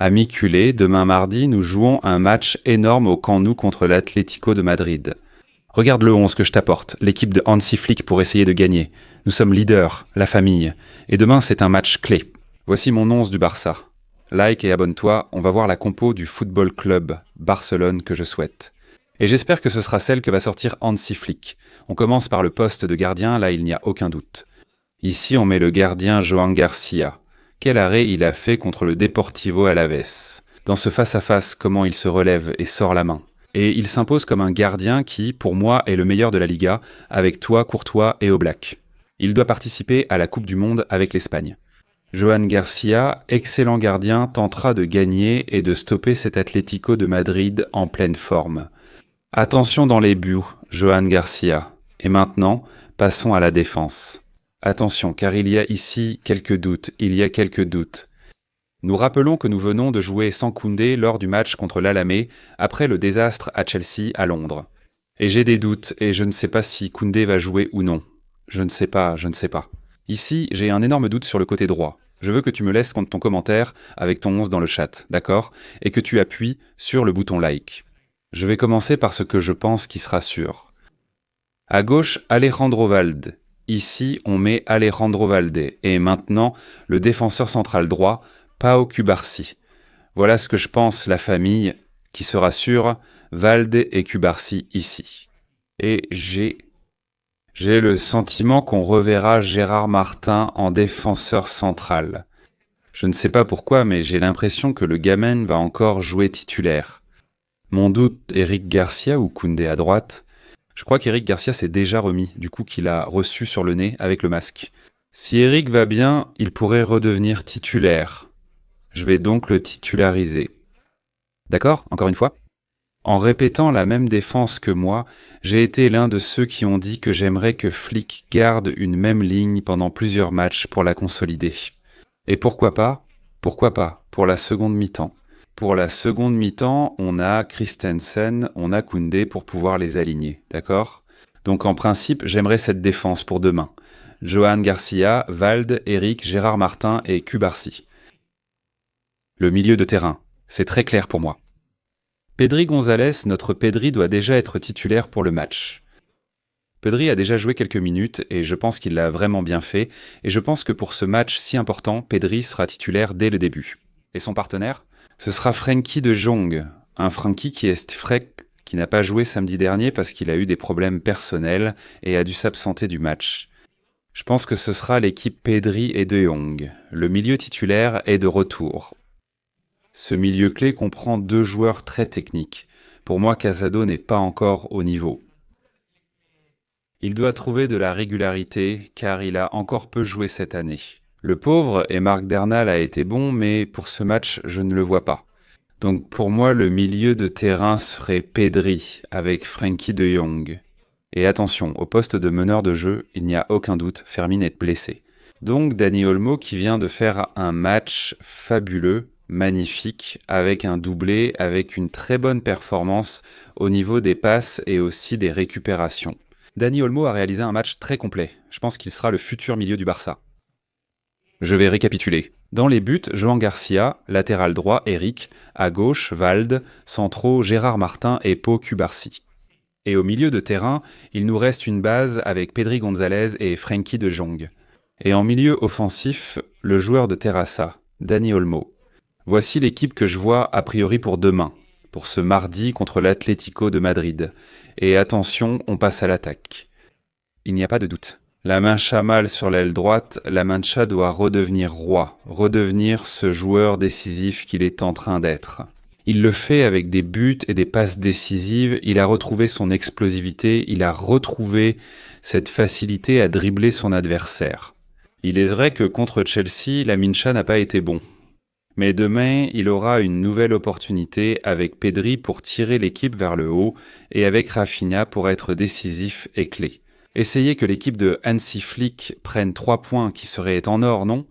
Amis culés, demain mardi, nous jouons un match énorme au Camp Nou contre l'Atlético de Madrid. Regarde le 11 que je t'apporte, l'équipe de Hansi Flick pour essayer de gagner. Nous sommes leaders, la famille. Et demain, c'est un match clé. Voici mon 11 du Barça. Like et abonne-toi, on va voir la compo du Football Club Barcelone que je souhaite. Et j'espère que ce sera celle que va sortir Hansi Flick. On commence par le poste de gardien, là il n'y a aucun doute. Ici, on met le gardien Joan Garcia. Quel arrêt il a fait contre le Deportivo Alavés. Dans ce face-à-face, comment il se relève et sort la main. Et il s'impose comme un gardien qui, pour moi, est le meilleur de la Liga, avec toi, Courtois et Oblak. Il doit participer à la Coupe du Monde avec l'Espagne. Joan Garcia, excellent gardien, tentera de gagner et de stopper cet Atlético de Madrid en pleine forme. Attention dans les buts, Joan Garcia. Et maintenant, passons à la défense. Attention, car il y a ici quelques doutes, Nous rappelons que nous venons de jouer sans Koundé lors du match contre l'Alamé, après le désastre à Chelsea à Londres. Et j'ai des doutes, et je ne sais pas si Koundé va jouer ou non. Je ne sais pas. Ici, j'ai un énorme doute sur le côté droit. Je veux que tu me laisses ton commentaire avec ton 11 dans le chat, d'accord? Et que tu appuies sur le bouton like. Je vais commencer par ce que je pense qui sera sûr. À gauche, Alejandro Valde. Ici, on met Alejandro Valde. Et maintenant, le défenseur central droit, Pau Cubarsí. Voilà ce que je pense, la famille, qui sera sûre, Valde et Cubarsí ici. Et j'ai le sentiment qu'on reverra Gérard Martin en défenseur central. Je ne sais pas pourquoi, mais j'ai l'impression que le gamin va encore jouer titulaire. Mon doute, Eric Garcia ou Koundé à droite. Je crois qu'Eric Garcia s'est déjà remis, du coup qu'il a reçu sur le nez avec le masque. Si Eric va bien, il pourrait redevenir titulaire. Je vais donc le titulariser. D'accord? Encore une fois? En répétant la même défense que moi, j'ai été l'un de ceux qui ont dit que j'aimerais que Flick garde une même ligne pendant plusieurs matchs pour la consolider. Et pourquoi pas? Pour la seconde mi-temps. Pour la seconde mi-temps, on a Christensen, on a Koundé pour pouvoir les aligner, d'accord? Donc en principe, j'aimerais cette défense pour demain. Joan Garcia, Valde, Eric, Gérard Martin et Cubarsí. Le milieu de terrain, c'est très clair pour moi. Pedri González, notre Pedri doit déjà être titulaire pour le match. Pedri a déjà joué quelques minutes et je pense qu'il l'a vraiment bien fait et je pense que pour ce match si important, Pedri sera titulaire dès le début. Et son partenaire? Ce sera Frenkie de Jong, un Frenkie qui est frais, qui n'a pas joué samedi dernier parce qu'il a eu des problèmes personnels et a dû s'absenter du match. Je pense que ce sera l'équipe Pedri et de Jong. Le milieu titulaire est de retour. Ce milieu clé comprend deux joueurs très techniques. Pour moi, Casado n'est pas encore au niveau. Il doit trouver de la régularité car il a encore peu joué cette année. Le pauvre, et Marc Dernal a été bon, mais pour ce match, je ne le vois pas. Donc pour moi, le milieu de terrain serait Pedri, avec Frenkie de Jong. Et attention, au poste de meneur de jeu, il n'y a aucun doute, Fermin est blessé. Donc Dani Olmo qui vient de faire un match fabuleux, magnifique, avec un doublé, avec une très bonne performance au niveau des passes et aussi des récupérations. Dani Olmo a réalisé un match très complet. Je pense qu'il sera le futur milieu du Barça. Je vais récapituler. Dans les buts, Joan Garcia, latéral droit, Eric, à gauche, Valde, centraux, Gérard Martin et Pau Cubarsí. Et au milieu de terrain, il nous reste une base avec Pedri González et Frenkie de Jong. Et en milieu offensif, le joueur de Terrassa, Dani Olmo. Voici l'équipe que je vois a priori pour demain, pour ce mardi contre l'Atlético de Madrid. Et attention, on passe à l'attaque. Il n'y a pas de doute. La Mancha mal sur l'aile droite, la Mancha doit redevenir roi, redevenir ce joueur décisif qu'il est en train d'être. Il le fait avec des buts et des passes décisives, il a retrouvé son explosivité, il a retrouvé cette facilité à dribbler son adversaire. Il est vrai que contre Chelsea, la Mancha n'a pas été bon. Mais demain, il aura une nouvelle opportunité avec Pedri pour tirer l'équipe vers le haut et avec Rafinha pour être décisif et clé. Essayez que l'équipe de Hansi Flick prenne 3 points qui seraient en or, non?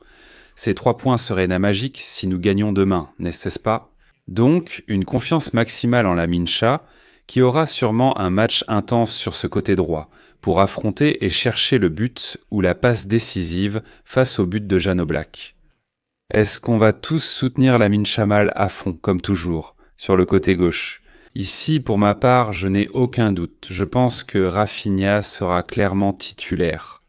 Ces 3 points seraient magiques si nous gagnions demain, n'est-ce pas? Donc, une confiance maximale en la Mincha, qui aura sûrement un match intense sur ce côté droit, pour affronter et chercher le but ou la passe décisive face au but de Jan Oblak. Est-ce qu'on va tous soutenir Lamine Chamal à fond, comme toujours, sur le côté gauche? Ici, pour ma part, je n'ai aucun doute. Je pense que Rafinha sera clairement titulaire.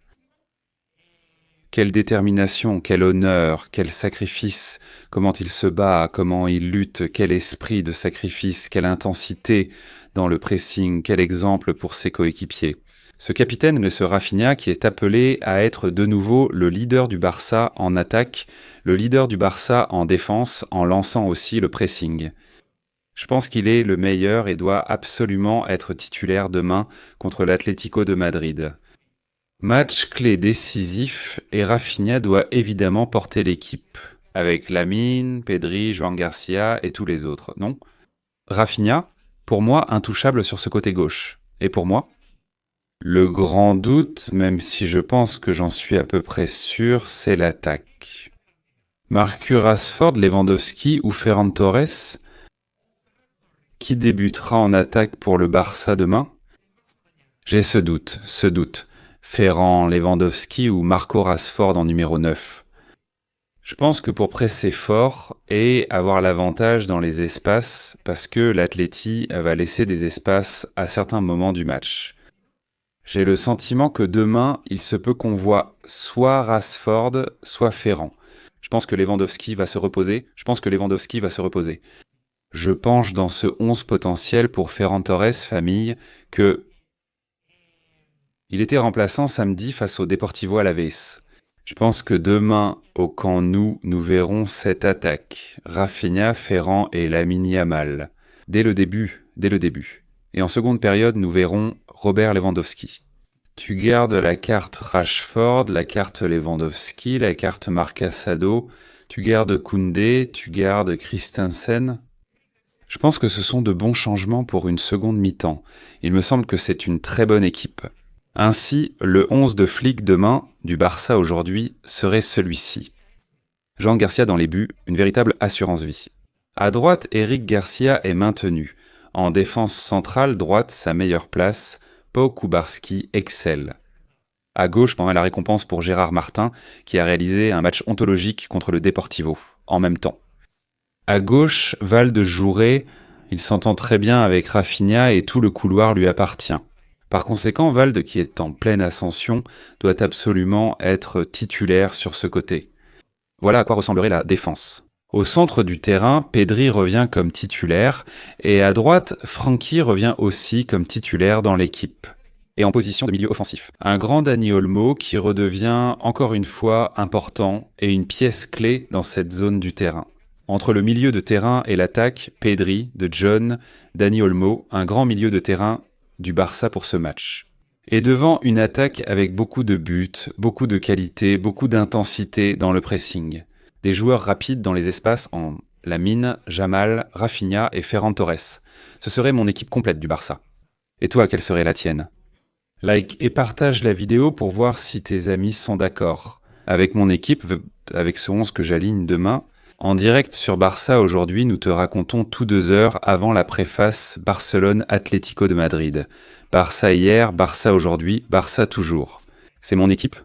Quelle détermination, quel honneur, quel sacrifice, comment il se bat, comment il lutte, quel esprit de sacrifice, quelle intensité dans le pressing, quel exemple pour ses coéquipiers. Ce capitaine est ce Rafinha qui est appelé à être de nouveau le leader du Barça en attaque, le leader du Barça en défense, en lançant aussi le pressing. Je pense qu'il est le meilleur et doit absolument être titulaire demain contre l'Atlético de Madrid. Match clé décisif et Rafinha doit évidemment porter l'équipe, avec Lamine, Pedri, Joan Garcia et tous les autres, non? Rafinha, pour moi, intouchable sur ce côté gauche. Et pour moi? Le grand doute, même si je pense que j'en suis à peu près sûr, c'est l'attaque. Marcus Rashford, Lewandowski ou Ferran Torres? Qui débutera en attaque pour le Barça demain? J'ai ce doute. Ferran, Lewandowski ou Marco Rashford en numéro 9. Je pense que pour presser fort et avoir l'avantage dans les espaces, parce que l'Atleti va laisser des espaces à certains moments du match. J'ai le sentiment que demain, il se peut qu'on voit soit Rashford, soit Ferran. Je pense que Lewandowski va se reposer. Je penche dans ce 11 potentiel pour Ferran Torres, famille, que il était remplaçant samedi face au Deportivo Alavés. Je pense que demain, au Camp Nou, nous verrons cette attaque. Rafinha, Ferran et Lamine Yamal. Dès le début. Et en seconde période, nous verrons Robert Lewandowski. Tu gardes la carte Rashford, la carte Lewandowski, la carte Marc Assado, tu gardes Koundé, tu gardes Christensen. Je pense que ce sont de bons changements pour une seconde mi-temps. Il me semble que c'est une très bonne équipe. Ainsi, le 11 de Flick demain, du Barça aujourd'hui, serait celui-ci. Joan Garcia dans les buts, une véritable assurance-vie. À droite, Eric Garcia est maintenu. En défense centrale, droite, sa meilleure place, Pau Kubarski excelle. À gauche, pendant la récompense pour Gérard Martin, qui a réalisé un match ontologique contre le Deportivo, en même temps. À gauche, Valde jouerait, il s'entend très bien avec Rafinha et tout le couloir lui appartient. Par conséquent, Valde, qui est en pleine ascension, doit absolument être titulaire sur ce côté. Voilà à quoi ressemblerait la défense. Au centre du terrain, Pedri revient comme titulaire, et à droite, Frenkie revient aussi comme titulaire dans l'équipe, et en position de milieu offensif. Un grand Dani Olmo qui redevient encore une fois important et une pièce clé dans cette zone du terrain. Entre le milieu de terrain et l'attaque, Pedri, De Jong, Dani Olmo, un grand milieu de terrain du Barça pour ce match. Et devant une attaque avec beaucoup de buts, beaucoup de qualité, beaucoup d'intensité dans le pressing. Des joueurs rapides dans les espaces en Lamine, Jamal, Rafinha et Ferran Torres. Ce serait mon équipe complète du Barça. Et toi, quelle serait la tienne? Like et partage la vidéo pour voir si tes amis sont d'accord. Avec mon équipe, avec ce 11 que j'aligne demain, en direct sur Barça aujourd'hui, nous te racontons tout 2 heures avant la préface Barcelone-Atlético de Madrid. Barça hier, Barça aujourd'hui, Barça toujours. C'est mon équipe,